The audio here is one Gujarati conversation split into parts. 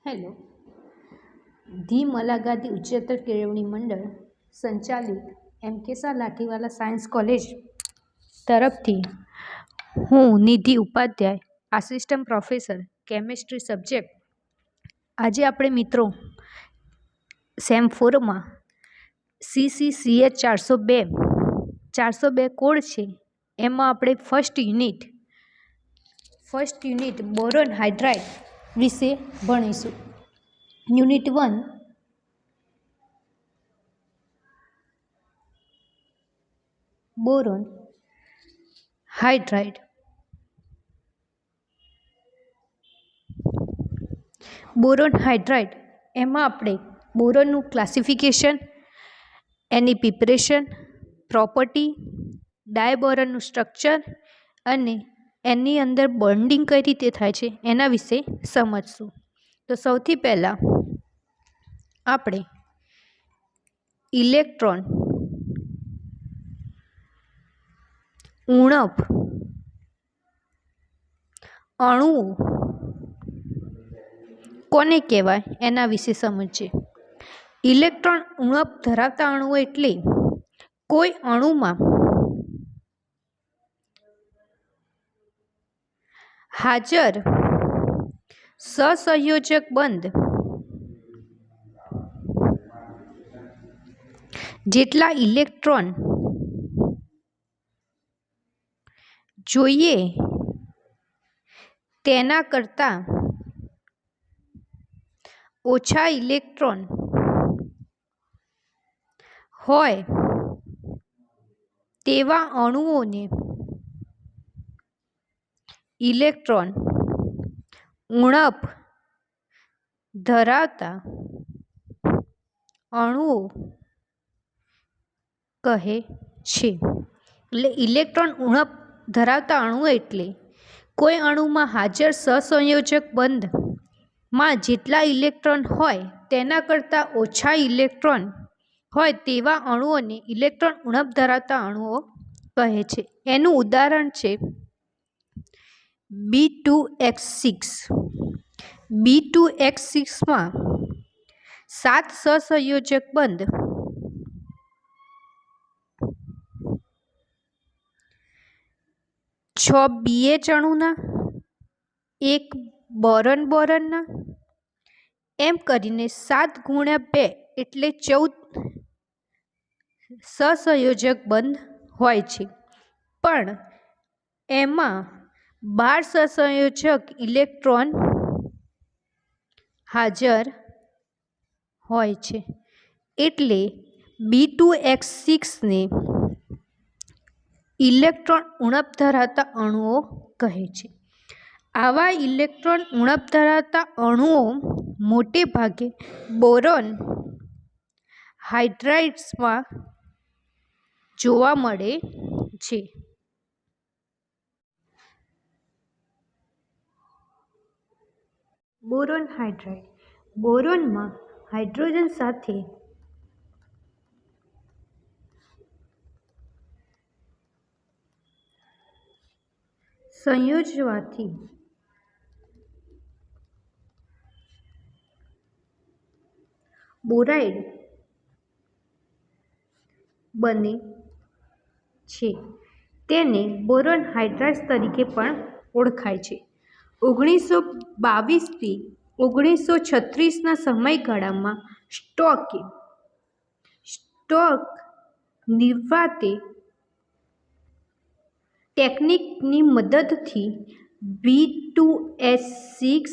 હેલો. ધી મલાગાદી ઉચ્ચતર કેળવણી મંડળ સંચાલિત એમ.કે. લાઠીવાલા સાયન્સ કોલેજ તરફથી હું Nidhi Upadhyay, assistant professor chemistry subject. આજે આપણે મિત્રો સેમ 4માં CCCH 402 કોડ છે. એમાં આપણે ફર્સ્ટ યુનિટ બોરોન હાઇડ્રાઇડ વિશે ભણીશું. Unit 1 boron hydride. Boron hydride એમાં આપણે બોરોનનું ક્લાસિફિકેશન, એની પ્રિપરેશન, પ્રોપર્ટી, ડાયબોરોનનું સ્ટ્રક્ચર અને એની અંદર બોન્ડિંગ કઈ રીતે થાય છે એના વિશે સમજશું. તો સૌથી પહેલાં આપણે ઇલેક્ટ્રોન, ઉણપ, અણુઓ કોને કહેવાય એના વિશે સમજીએ. ઇલેક્ટ્રોન ઉણપ ધરાવતા અણુઓ એટલે કોઈ અણુમાં હાજર સહસંયોજક બંધ જેટલા ઇલેક્ટ્રોન જોઈએ તેના કરતાં ઓછા ઇલેક્ટ્રોન હોય તેવા અણુઓને ઇલેક્ટ્રોન ઉણપ ધરાવતા અણુઓ કહે છે. એટલે ઇલેક્ટ્રોન ઉણપ ધરાવતા અણુઓ એટલે કોઈ અણુમાં હાજર સહસંયોજક બંધમાં જેટલા ઇલેક્ટ્રોન હોય તેના કરતાં ઓછા ઇલેક્ટ્રોન હોય તેવા અણુઓને ઇલેક્ટ્રોન ઉણપ ધરાવતા અણુઓ કહે છે. એનું ઉદાહરણ છે B2H6. B2H6માં 7 સહસંયોજક બંધ, 6 BH અણુના, 1 બોરોનના, એમ કરીને 7 × 2 એટલે 14 સહસંયોજક બંધ હોય છે. પણ એમાં 12 સહસંયોજક ઇલેક્ટ્રોન હાજર હોય છે. એટલે B2H6ને ઇલેક્ટ્રોન ઉણપ ધરાવતા અણુઓ કહે છે. આવા ઇલેક્ટ્રોન ઉણપ ધરાવતા અણુઓ મોટે ભાગે બોરોન હાઇડ્રાઇડ્સમાં જોવા મળે છે. Boron hydride. બોરોનમાં હાઇડ્રોજન સાથે સંયોજવાથી બોરાઇડ બને છે. તેને બોરોન હાઇડ્રાઇડ્સ તરીકે પણ ઓળખાય છે. 1922 થી 1936ના સમયગાળામાં સ્ટોક નિર્વાતે ટેકનિકની મદદથી B2H6,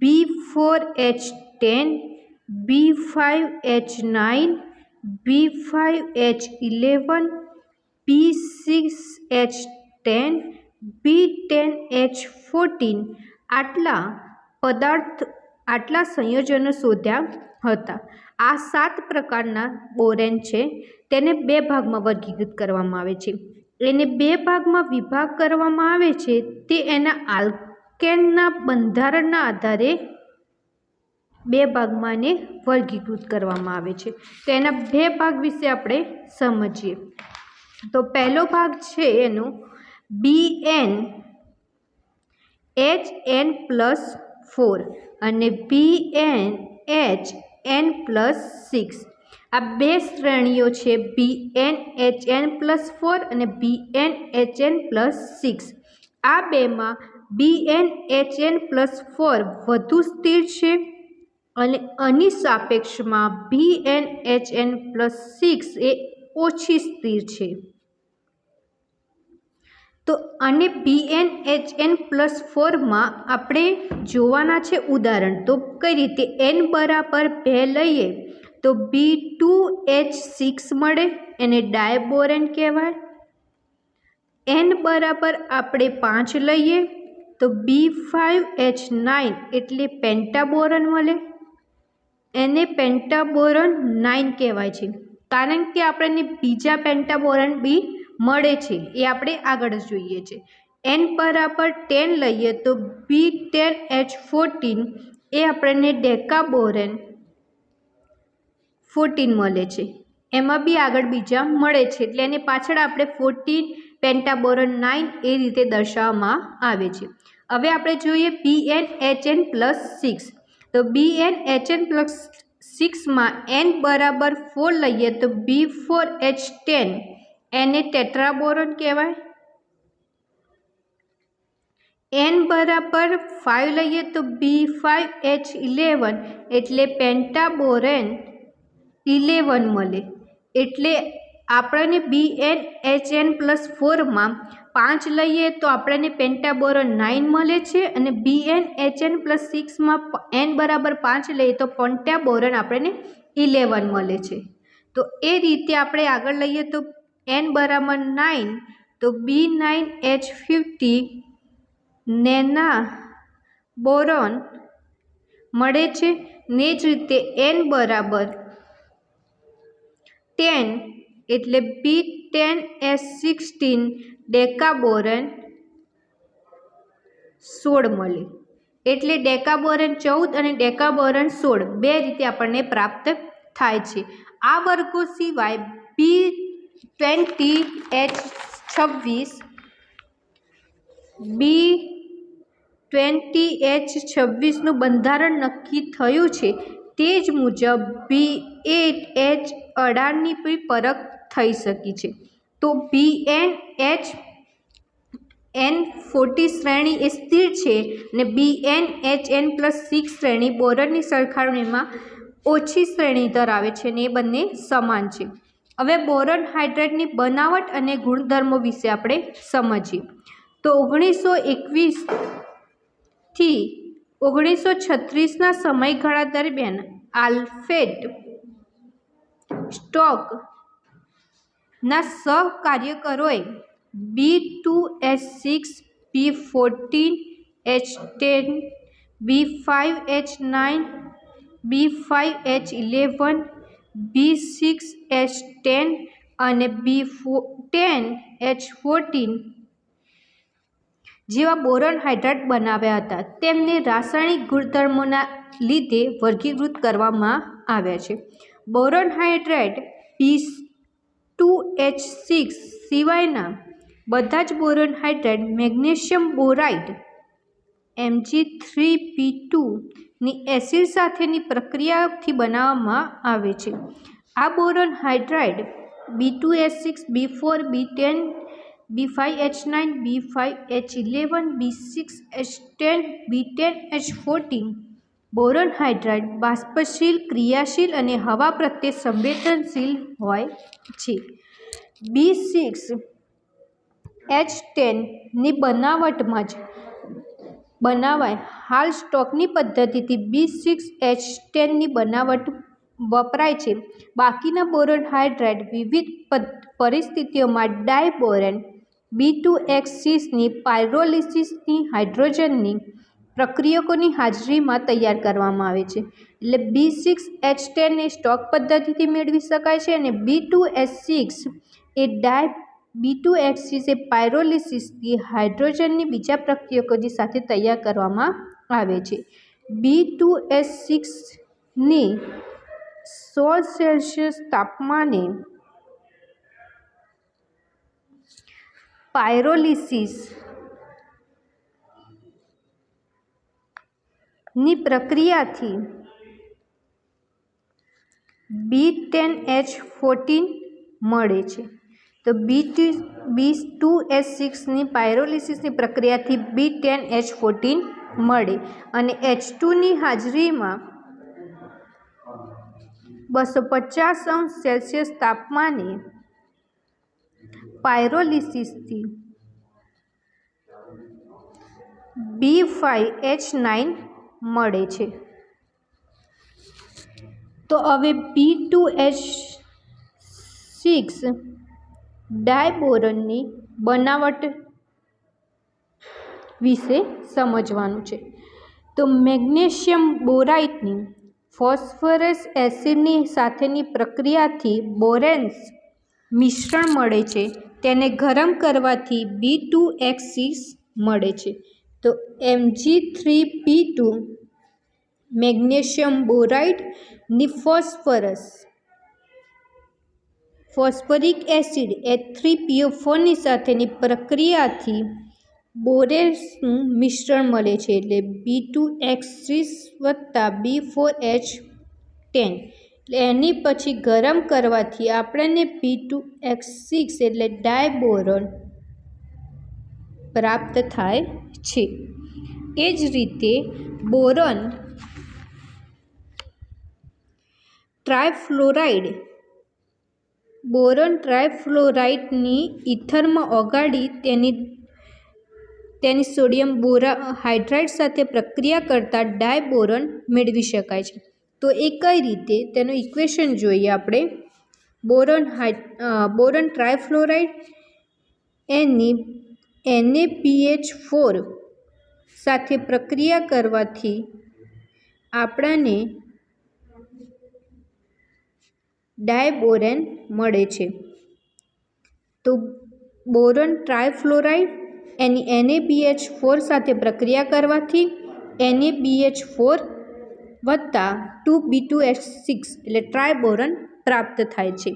B4H10, B5H9, B5H11, B6H10, B10H14 આટલા સંયોજનો શોધ્યા હતા. આ 7 પ્રકારના બોરેન છે. તેને 2 ભાગમાં વર્ગીકૃત કરવામાં આવે છે. એને 2 ભાગમાં વિભાગ કરવામાં આવે છે તે એના આલ્કેનના બંધારણના આધારે 2 ભાગમાં એને વર્ગીકૃત કરવામાં આવે છે. તો એના 2 ભાગ વિશે આપણે સમજીએ. તો પહેલો ભાગ છે એનો BN HN+ 4 અને BnHn+6 આ બે શ્રેણીઓ છે BnHn+4 અને BnHn+6 આ બેમાં BnHn+4 વધુ સ્થિર છે અને આની સાપેક્ષમાં BnHn+6 એ ઓછી સ્થિર છે। તો અને BnHn+4 માં આપણે જોવાના છે ઉદાહરણ। તો કઈ રીતે n બરાબર 2 લઈએ તો B2H6 મળે, એને ડાયબોરેન કહેવાય। n બરાબર આપણે 5 લઈએ તો B5H9 એટલે પેન્ટાબોરન મળે, એને પેન્ટાબોરન 9 કહેવાય છે કારણ કે આપણને બીજા પેન્ટાબોરન બી મળે છે, એ આપણે આગળ જોઈએ છે। n બરાબર 10 લઈએ તો B10H14 એ આપણને ડેકાબોરન 14 મળે છે, એમાં બી આગળ બીજા મળે છે એટલે એની પાછળ આપણે 14 પેન્ટાબોરન 9 એ રીતે દર્શાવવામાં આવે છે। હવે આપણે જોઈએ BnHn+6 તો BnHn+6 માં n બરાબર 4 લઈએ તો B4H10 એને ટેટ્રાબોરન કહેવાય। n બરાબર 5 લઈએ તો B5H11 એટલે પેન્ટાબોરન 11 મળે, એટલે આપણને BnHn+4 માં 5 લઈએ તો આપણને પેન્ટાબોરન 9 મળે છે અને BnHn+6 માં n બરાબર 5 લઈએ તો પેન્ટાબોરન આપણને 11 મળે છે। તો એ રીતે આપણે આગળ લઈએ તો n બરાબર 9 તો B9H50 નેના બોરોન મળે છે ને જ રીતે n બરાબર 10 એટલે B10H16 ડેકાબોરન 16 મળે, એટલે ડેકાબોરન 14 અને ડેકાબોરન 16 બે રીતે આપણને પ્રાપ્ત થાય છે। આ વર્ગો સિવાય B20H26 B20H26નું બંધારણ નક્કી થયું છે તે જ મુજબ B8H18ની પણ પરખ થઈ શકી છે। તો BnHn40 શ્રેણી એ સ્થિર છે અને BnHn+6 શ્રેણી બોરનની સરખામણીમાં ઓછી શ્રેણી ધરાવે છે અને એ બંને સમાન છે। હવે બોરોન હાઇડ્રેટની બનાવટ અને ગુણધર્મો વિશે આપણે સમજીએ તો 1921 થી 1936ના સમયગાળા દરમિયાન Alfred સ્ટોકના સહકાર્યકરોએ B2H6 B14H10 B5H9 B5H11 B6H10 અને B10H14 જેવા બોરોન હાઇડ્રેટ બનાવ્યા હતા। તેમને રાસાયણિક ગુણધર્મોના લીધે વર્ગીકૃત કરવામાં આવ્યા છે। બોરોન હાઇડ્રેટ B2H6 સિવાયના બધા જ બોરોન હાઇડ્રેટ મેગ્નેશિયમ બોરાઇડ Mg3P2 ની એસિડ સાથેની પ્રક્રિયાથી બનાવવામાં આવે છે। આ boron hydrate B2H6 B4 B10 B5H9 B5H11 B6H10 B10H14 boron hydrate બાષ્પશીલ, ક્રિયાશીલ અને હવા પ્રત્યે સંવેદનશીલ હોય છે। B6H10 ની બનાવટમાં જ બનાવાય હાલ સ્ટોકની પદ્ધતિથી B6H10 ની બનાવટ વપરાય છે। બાકીના બોરોન હાઇડ્રેટ વિવિધ પરિસ્થિતિઓમાં ડાયબોરેન B2H6 ની પાયરોલિસિસની હાઇડ્રોજનની પ્રક્રિયકોની હાજરીમાં તૈયાર કરવામાં આવે છે। એટલે B6H10 એ સ્ટોક પદ્ધતિથી મેળવી શકાય છે અને B2H6 એ B2H6 એ પાયરોલિસિસની હાઇડ્રોજનની બીજા પ્રક્રિયકોની સાથે તૈયાર કરવામાં આવે છે। B2H6 ની 100 સે તાપમાને પાયરોલિસિસ ની પ્રક્રિયાથી B10H14 મળે છે। તો B2H6ની પાયરોલિસિસની પ્રક્રિયાથી B10H14 મળે અને H2ની હાજરીમાં 250°C તાપમાને પાયરોલિસિસથી B5H9 મળે છે। તો હવે B2H6 ડાયબોરોનની બનાવટ વિશે સમજવાનું છે। તો મેગ્નેશિયમ બોરાઇટની ફોસ્ફરસ એસિડની સાથેની પ્રક્રિયાથી બોરેન્સ મિશ્રણ મળે છે। તેને ગરમ કરવાથી B2H6 મળે છે। તો Mg3P2 મેગ્નેશિયમ બોરાઇટની ફોસ્ફરિક એસિડ H3PO4ની સાથેની પ્રક્રિયાથી બોરેન્સનું મિશ્રણ મળે છે એટલે B2H6 વત્તા B4H10 એટલે એની પછી ગરમ કરવાથી આપણને B2H6 એટલે ડાયબોરોન પ્રાપ્ત થાય છે। એ જ રીતે બોરોન ટ્રાયફ્લોરાઇડની ઇથરમાં ઓગાળી તેની સોડિયમ હાઇડ્રાઇડ સાથે પ્રક્રિયા કરતાં ડાયબોરોન મેળવી શકાય છે। તો એ કઈ રીતે તેનું ઇક્વેશન જોઈએ આપણે। બોરોન ટ્રાયફ્લોરાઇડ એની NaBH4 સાથે પ્રક્રિયા કરવાથી આપણને ડાયબોરોન મળે છે। તો બોરોન ટ્રાયફ્લોરાઇડ એની NaBH4 સાથે પ્રક્રિયા કરવાથી NaBH4 વત્તા 2B2H6 એટલે ટ્રાયબોરોન પ્રાપ્ત થાય છે।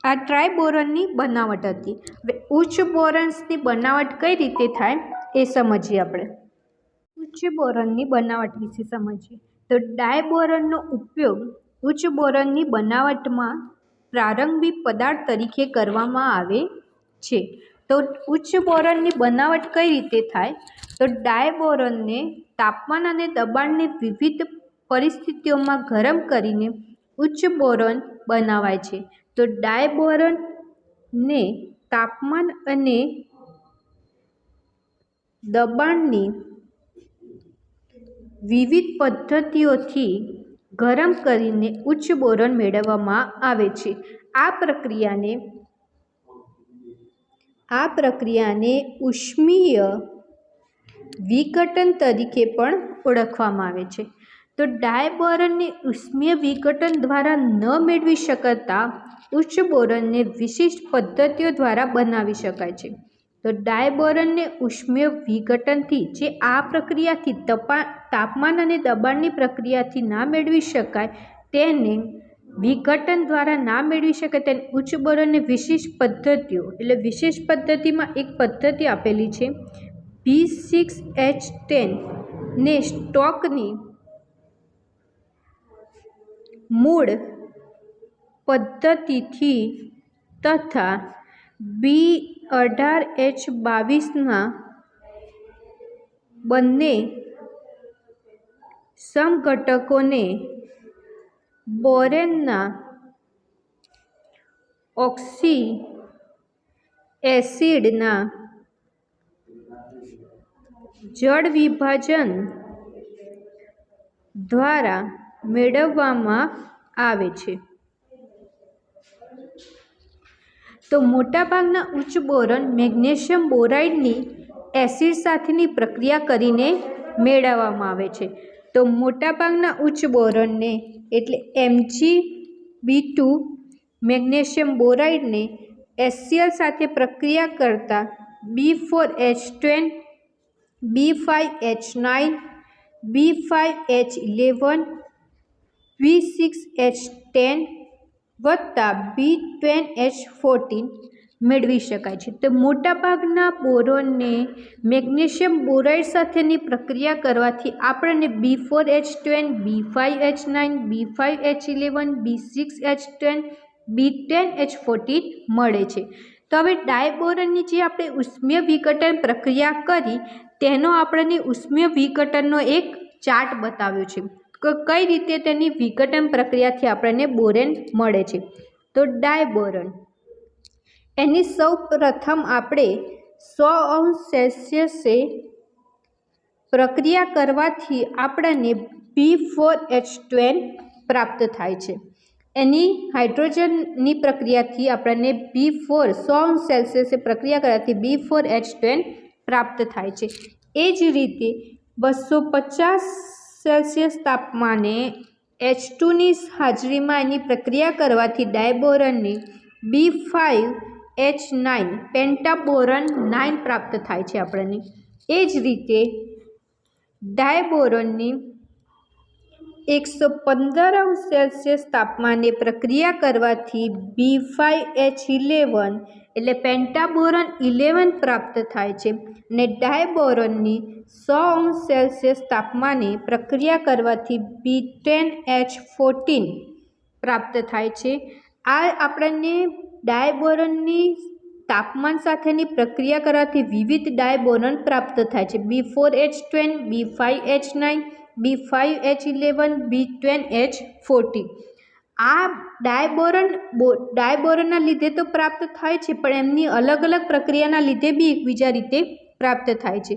આ ટ્રાયબોરોનની બનાવટ હતી। હવે ઉચ્ચ બોરોન્સની બનાવટ કઈ રીતે થાય એ સમજીએ આપણે। ઉચ્ચ બોરોનની બનાવટ વિશે સમજીએ તો ડાયબોરોનનો ઉપયોગ ઉચ્ચ બોરોનની બનાવટમાં પ્રારંભિક પદાર્થ તરીકે કરવામાં આવે છે। તો ઉચ્ચ બોરોનની બનાવટ કઈ રીતે થાય તો ડાયબોરોનને તાપમાન અને દબાણની વિવિધ પરિસ્થિતિઓમાં ગરમ કરીને ઉચ્ચ બોરોન બનાવાય છે। તો ડાયબોરોનને તાપમાન અને દબાણની વિવિધ પદ્ધતિઓથી ગરમ કરીને ઉચ્ચ બોરોન મેળવવામાં આવે છે। આ પ્રક્રિયાને ઉષ્મીય વિઘટન તરીકે પણ ઓળખવામાં આવે છે। તો ડાયબોરોનને ઉષ્મીય વિઘટન દ્વારા ન મેળવી શકાતા ઉચ્ચ બોરોનને વિશિષ્ટ પદ્ધતિઓ દ્વારા બનાવી શકાય છે। તો ડાયબોરોનને ઉષ્મીય વિઘટનથી જે આ પ્રક્રિયાથી તાપમાન અને દબાણની પ્રક્રિયાથી ના મેળવી શકાય તેને વિઘટન દ્વારા ના મેળવી શકાય તેને ઉચ્ચ બોરોનની વિશિષ્ટ પદ્ધતિઓ એટલે વિશેષ પદ્ધતિમાં એક પદ્ધતિ આપેલી છે B6H10 ને સ્ટોકની મૂળ પદ્ધતિથી તથા B18H22ના બંને સમઘટકોને બોરેનના ઓક્સી એસિડના જળ વિભાજન દ્વારા મેળવવામાં આવે છે। તો મોટાભાગના ઉચ્ચ બોરોન મેગ્નેશિયમ બોરાઇડની એસિડ સાથેની પ્રક્રિયા કરીને મેળવવામાં આવે છે। તો મોટાભાગના ઉચ્ચ બોરોનને એટલે Mg2 મેગ્નેશિયમ બોરાઇડને HCl સાથે પ્રક્રિયા કરતાં B4H10 B5H9 B5H11 B6H10 વત્તા B10H14 મેળવી શકાય છે। તો મોટાભાગના બોરોનને મેગ્નેશિયમ બોરાઇડ સાથેની પ્રક્રિયા કરવાથી આપણને B4H12, B5H9, B5H11, B6H10, B10H14 મળે છે। તો હવે ડાયબોરોનની જે આપણે ઉષ્મીય વિઘટન પ્રક્રિયા કરી તેનો આપણને ઉષ્મીય વિઘટનનો એક ચાર્ટ બતાવ્યો છે કે કઈ રીતે તેની વિઘટન પ્રક્રિયાથી આપણને બોરેન મળે છે। તો ડાયબોરોન એની સૌ પ્રથમ આપણે 100°C પ્રક્રિયા કરવાથી આપણને B4H12 પ્રાપ્ત થાય છે। એની હાઇડ્રોજનની પ્રક્રિયાથી આપણને B4 100°C પ્રક્રિયા કરવાથી B4H12 પ્રાપ્ત થાય છે। એ જ રીતે 250°C તાપમાને H2ની હાજરીમાં એની પ્રક્રિયા કરવાથી ડાયબોરોનની B5H9 પેન્ટાબોરોન 9 પ્રાપ્ત થાય છે આપણને। એ જ રીતે ડાયબોરોનની 115°C તાપમાને પ્રક્રિયા કરવાથી B5H11 એટલે પેન્ટાબોરોન 11 પ્રાપ્ત થાય છે અને ડાયબોરોનની 100°C તાપમાને પ્રક્રિયા કરવાથી B10H14 પ્રાપ્ત થાય છે। આ આપણને ડાયબોરોનની તાપમાન સાથેની પ્રક્રિયા કરવાથી વિવિધ ડાયબોરોન પ્રાપ્ત થાય છે। B4H12, B5H9, B5H11, B10H14 આ ડાયબોરોનના લીધે તો પ્રાપ્ત થાય છે પણ એમની અલગ અલગ પ્રક્રિયાના લીધે બી એકબીજા રીતે પ્રાપ્ત થાય છે।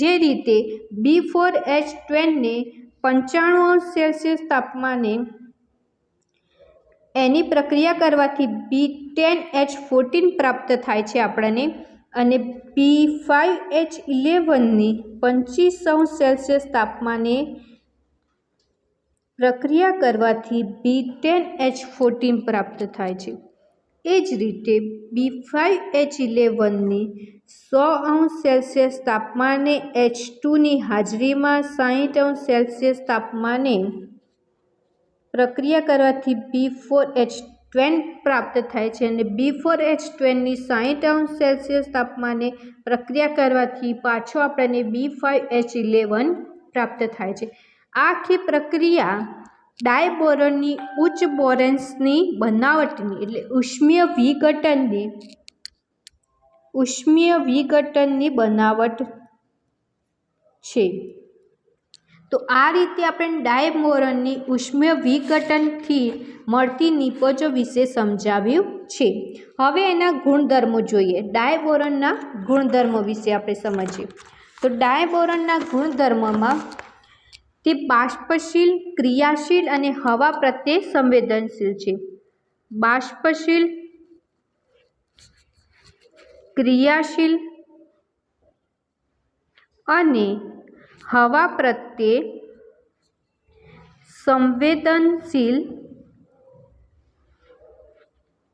જે રીતે B4H12ને 95°C તાપમાને એની પ્રક્રિયા કરવાથી B10H14 પ્રાપ્ત થાય છે આપણને અને B5H11ની 25°C તાપમાને પ્રક્રિયા કરવાથી B10H14 પ્રાપ્ત થાય છે। એ જ રીતે B5H11ની 100°C તાપમાને H2ની હાજરીમાં 60°C તાપમાને પ્રક્રિયા કરવાથી B4H12 પ્રાપ્ત થાય છે અને B4H12ની 60°C તાપમાને પ્રક્રિયા કરવાથી પાછો આપણને B5H11 પ્રાપ્ત થાય છે। આ આખી પ્રક્રિયા ડાયબોરોનની ઉચ્ચ બોરેન્સની બનાવટની એટલે ઉષ્મીય વિઘટનની બનાવટ છે। તો આ રીતે આપણે ડાયબોરોનની ઉષ્મીય વિઘટનથી મળતી નિપજો વિશે સમજાવ્યું છે। હવે એના ગુણધર્મો જોઈએ। ડાયબોરોનના ગુણધર્મો વિશે આપણે સમજીએ તો ડાયબોરોનના ગુણધર્મમાં તે બાષ્પશીલ, ક્રિયાશીલ અને હવા પ્રત્યે સંવેદનશીલ છે। બાષ્પશીલ, ક્રિયાશીલ અને હવા પ્રત્યે સંવેદનશીલ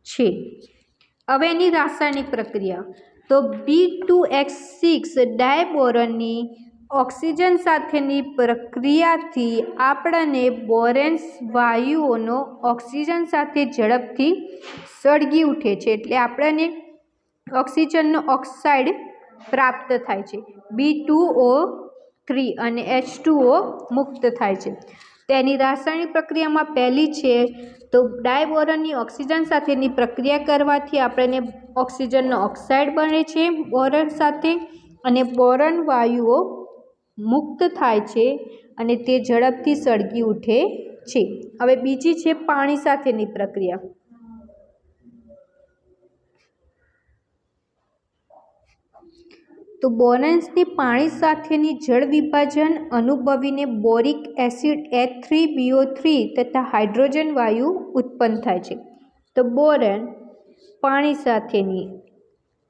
છે। હવે એની રાસાયણિક પ્રક્રિયા તો B2H6 ડાયબોરોનની ઓક્સિજન સાથેની પ્રક્રિયાથી આપણને બોરેન્સ વાયુઓનો ઓક્સિજન સાથે ઝડપથી સળગી ઉઠે છે એટલે આપણને ઓક્સિજનનો ઓક્સાઇડ પ્રાપ્ત થાય છે B2O3 અને H2O મુક્ત થાય છે। તેની રાસાયણિક પ્રક્રિયામાં પહેલી છે તો ડાયબોરોનની ઓક્સિજન સાથેની પ્રક્રિયા કરવાથી આપણને ઓક્સિજનનો ઓક્સાઇડ બને છે બોરોન સાથે અને બોરોન વાયુઓ મુક્ત થાય છે અને તે ઝડપથી સળગી ઉઠે છે। હવે બીજી છે પાણી સાથેની પ્રક્રિયા તો બોરેન્સની પાણી સાથેની જળ વિભાજન અનુભવીને બોરિક એસિડ H3BO3 તથા હાઇડ્રોજન વાયુ ઉત્પન્ન થાય છે। તો બોરોન પાણી સાથેની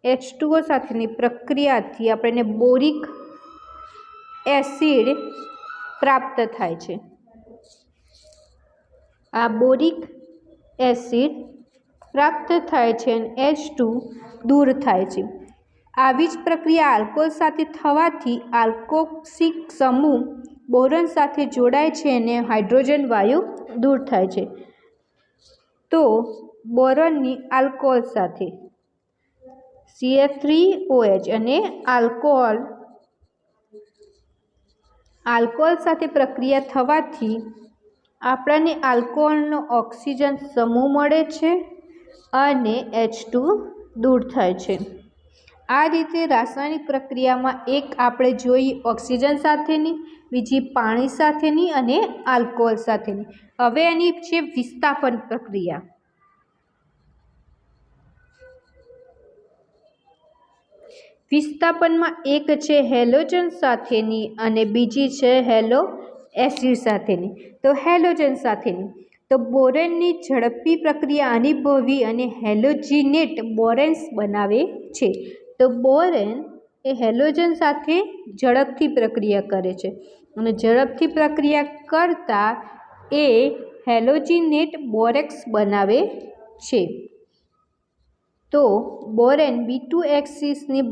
H2O સાથેની પ્રક્રિયાથી આપણને બોરિક એસિડ પ્રાપ્ત થાય છે। આ બોરિક એસિડ પ્રાપ્ત થાય છે અને H2 દૂર થાય છે। આવી જ પ્રક્રિયા આલ્કોહોલ સાથે થવાથી આલ્કોક્સિક સમૂહ બોરોન સાથે જોડાય છે અને હાઇડ્રોજન વાયુ દૂર થાય છે। તો બોરોનની આલ્કોહોલ સાથે CH3OH અને આલ્કોહોલ સાથે પ્રક્રિયા થવાથી આપણને આલ્કોહોલનો ઓક્સિજન સમૂહ મળે છે અને H2 દૂર થાય છે। આ રીતે રાસાયણિક પ્રક્રિયામાં એક આપણે જોઈ ઓક્સિજન સાથેની, બીજી પાણી સાથેની અને આલ્કોહોલ સાથેની। હવે એની છે વિસ્થાપન પ્રક્રિયા। વિસ્થાપનમાં એક છે હેલોજન સાથેની અને બીજી છે હેલો એસિડ સાથેની। તો હેલોજન સાથેની તો બોરેનની ઝડપી પ્રક્રિયા અનુભવી અને હેલોજિનેટ બોરેન્સ બનાવે છે। તો બોરેન એ હેલોજન સાથે ઝડપથી પ્રક્રિયા કરે છે અને ઝડપથી પ્રક્રિયા કરતા એ હેલોજિનેટ બોરેક્સ બનાવે છે। તો બોરેન B2H6 ની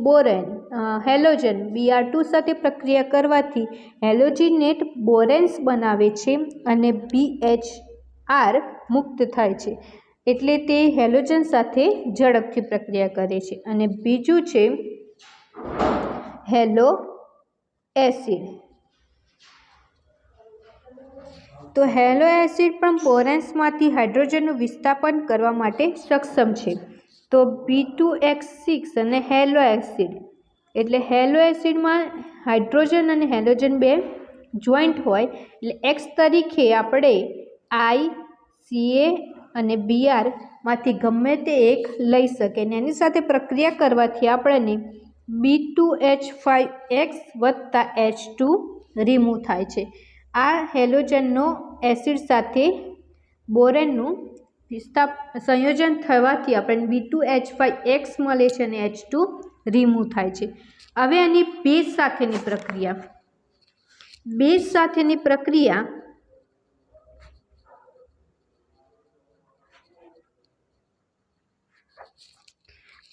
હેલોજન Br2 સાથે પ્રક્રિયા કરવાથી હેલોજિનેટ બોરેન્સ બનાવે છે અને BHR મુક્ત થાય છે, એટલે તે હેલોજન સાથે ઝડપથી પ્રક્રિયા કરે છે। અને બીજું છે હેલો એસિડ। તો હેલો એસિડ પણ બોરેન્સમાંથી હાઇડ્રોજનનું વિસ્થાપન કરવા માટે સક્ષમ છે। તો B2H6 અને હેલો એસિડ એટલે હેલો એસિડમાં હાઇડ્રોજન અને હેલોજન બે જોઈન્ટ હોય એટલે X તરીકે આપણે I, Ca અને Br માંથી ગમે તે એક લઈ શકે અને એની સાથે પ્રક્રિયા કરવાથી આપણને B2H5X વત્તા H2 રિમૂવ થાય છે। આ હેલોજનનો એસિડ સાથે બોરેનનું સંયોજન થવાથી આપણને B2H5X મળે છે અને H2 રિમૂવ થાય છે। હવે આની બેઝ સાથેની પ્રક્રિયા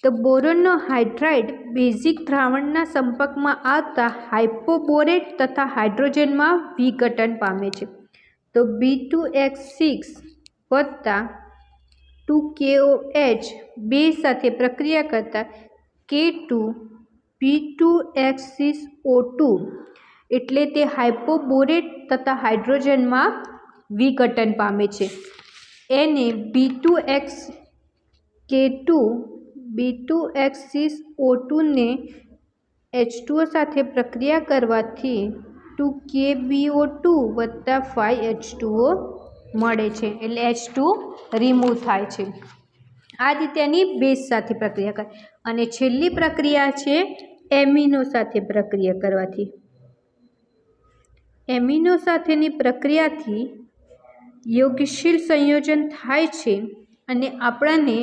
તો બોરોનનો હાઇડ્રાઇડ બેઝિક દ્રાવણના સંપર્કમાં આવતા હાઇપોબોરેટ તથા હાઇડ્રોજનમાં વિઘટન પામે છે। તો B2H6 વત્તા 2KOH બે સાથે પ્રક્રિયા કરતા K2B2H6O2 એટલે તે હાઇપોબોરેટ તથા હાઇડ્રોજનમાં વિઘટન પામે છે। એને B2H6O2 ને H2O સાથે પ્રક્રિયા કરવાથી 2KBO2 વત્તા 5H2O મળે છે, એટલે H2 રિમૂવ થાય છે। આ રીતે એની બેઝ સાથે પ્રક્રિયા કરે અને છેલ્લી પ્રક્રિયા છે એમિનો સાથે પ્રક્રિયા કરવાથી। એમિનો સાથેની પ્રક્રિયાથી યોગશીલ સંયોજન થાય છે અને આપણને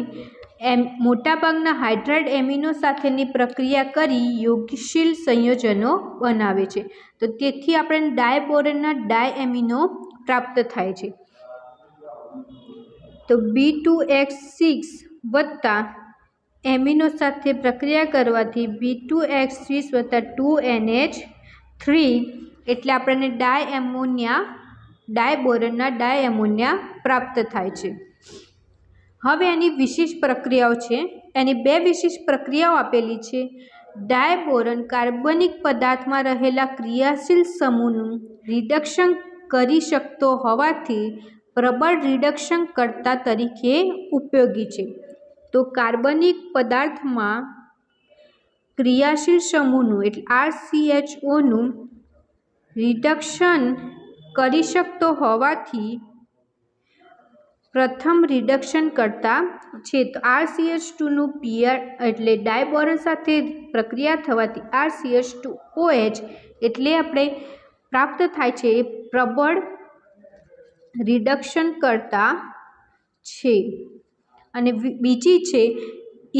મોટાભાગના હાઇડ્રાઇડ એમિનો સાથેની પ્રક્રિયા કરી યોગશીલ સંયોજનો બનાવે છે। તો તેથી આપણને ડાયબોરેનના ડાયએમિનો પ્રાપ્ત થાય છે। તો B2H6 વત્તા એમિનો સાથે પ્રક્રિયા કરવાથી B2H6 વત્તા 2NH3 એટલે આપણને ડાયબોરેનના ડાયએમોનિયા પ્રાપ્ત થાય છે। હવે એની વિશિષ્ટ પ્રક્રિયાઓ છે, એની બે વિશિષ્ટ પ્રક્રિયાઓ આપેલી છે। ડાયબોરોન કાર્બનિક પદાર્થમાં રહેલા ક્રિયાશીલ સમૂહનું રિડક્શન કરી શકતો હોવાથી પ્રબળ રિડક્શન કર્તા તરીકે ઉપયોગી છે। તો કાર્બનિક પદાર્થમાં ક્રિયાશીલ સમૂહનું એટલે RCHOનું રિડક્શન કરી શકતો હોવાથી પ્રથમ રિડક્શન કરતા છે। તો RCH2નું PR એટલે ડાયબોરોન સાથે પ્રક્રિયા થવાથી RCH2OH એટલે આપણે પ્રાપ્ત થાય છે એ પ્રબળ રિડક્શન કરતા છે। અને બીજી છે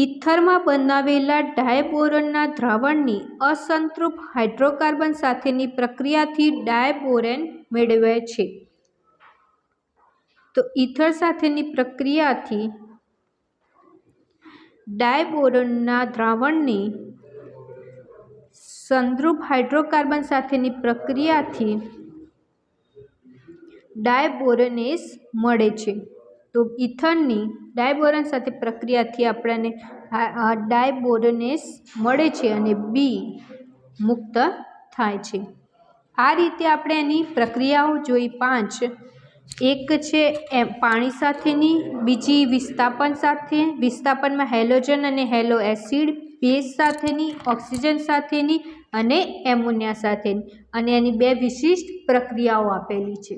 ઇથરમાં બનાવેલા ડાયબોરોનના દ્રાવણની અસંતૃપ્ત હાઇડ્રોકાર્બન સાથેની પ્રક્રિયાથી ડાયબોરેન મેળવે છે। તો ઇથર સાથેની પ્રક્રિયાથી ડાયબોરોનના દ્રાવણની સંતૃપ્ત હાઇડ્રોકાર્બન સાથેની પ્રક્રિયાથી ડાયબોરેનેસ મળે છે। તો ઇથરની ડાયબોરોન સાથે પ્રક્રિયાથી આપણને ડાયબોરોનેસ મળે છે અને બી મુક્ત થાય છે। આ રીતે આપણે એની પ્રક્રિયાઓ જોઈ 5। એક છે પાણી સાથેની, બીજી વિસ્થાપન સાથે, વિસ્થાપનમાં હેલોજન અને હેલો એસિડ, બેઝ સાથેની, ઓક્સિજન સાથેની અને એમોનિયા સાથેની, અને એની 2 વિશિષ્ટ પ્રક્રિયાઓ આપેલી છે।